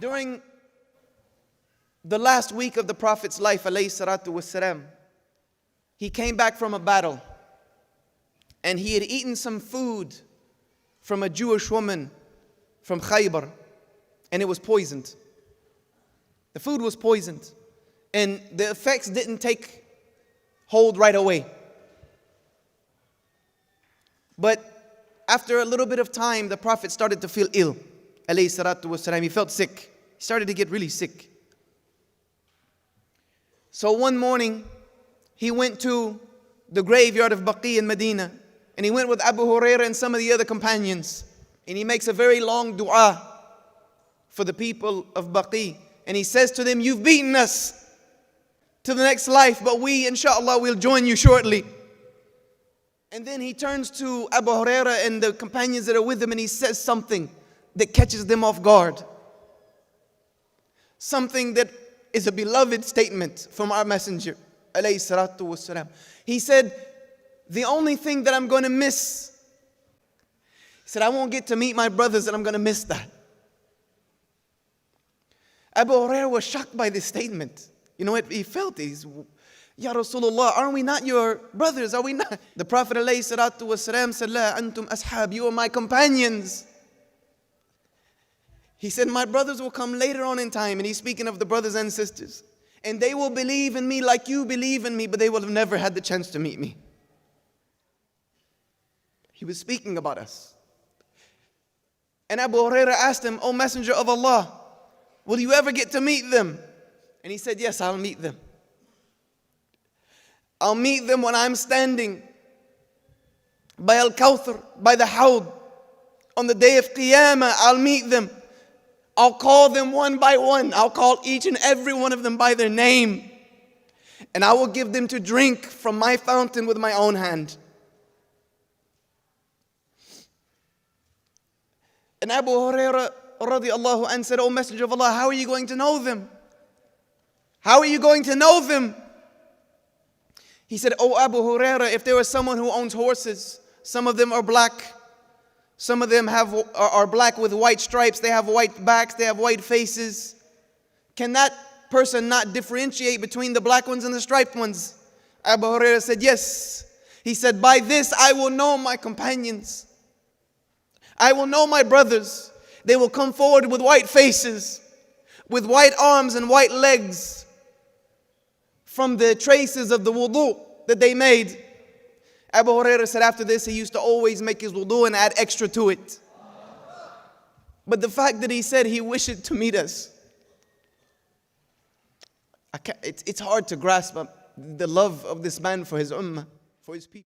During the last week of the Prophet's life, alayhi salatu wassalam, he came back from a battle and he had eaten some food from a Jewish woman from Khaybar, and it was poisoned. The food was poisoned and the effects didn't take hold right away. But after a little bit of time, the Prophet started to feel ill, alayhi salatu wasalam. He felt sick. He started to get really sick. So one morning, he went to the graveyard of Baqi in Medina, and he went with Abu Hurairah and some of the other companions, and he makes a very long dua for the people of Baqi, and he says to them, "You've beaten us to the next life, but we, inshallah, will join you shortly." And then he turns to Abu Hurairah and the companions that are with him, and he says something that catches them off guard. Something that is a beloved statement from our messenger, alayhi salatu wassalam. He said, "The only thing that I'm going to miss," he said, "I won't get to meet my brothers, and I'm going to miss that." Abu Hurairah was shocked by this statement. You know what he felt? He's, "Ya Rasulullah, aren't we not your brothers? Are we not?" The Prophet alayhi salatu wassalam said, "La antum ashab, you are my companions." He said, "My brothers will come later on in time," and he's speaking of the brothers and sisters, "and they will believe in me like you believe in me, but they will have never had the chance to meet me." He was speaking about us. And Abu Hurairah asked him, "O Messenger of Allah, will you ever get to meet them?" And he said, "Yes, I'll meet them. I'll meet them when I'm standing by Al-Kawthar, by the Hawd. On the day of Qiyamah, I'll meet them. I'll call them one by one. I'll call each and every one of them by their name. And I will give them to drink from my fountain with my own hand." And Abu Hurairah radiallahu anhu said, "O Messenger of Allah, how are you going to know them? How are you going to know them?" He said, "O Abu Hurairah, if there was someone who owns horses, some of them are black, some of them are black with white stripes, they have white backs, they have white faces. Can that person not differentiate between the black ones and the striped ones?" Abu Hurairah said, "Yes." He said, "By this I will know my companions. I will know my brothers. They will come forward with white faces, with white arms and white legs, from the traces of the wudu that they made." Abu Hurairah said after this, he used to always make his wudu and add extra to it. But the fact that he said he wished to meet us, it's hard to grasp the love of this man for his ummah, for his people.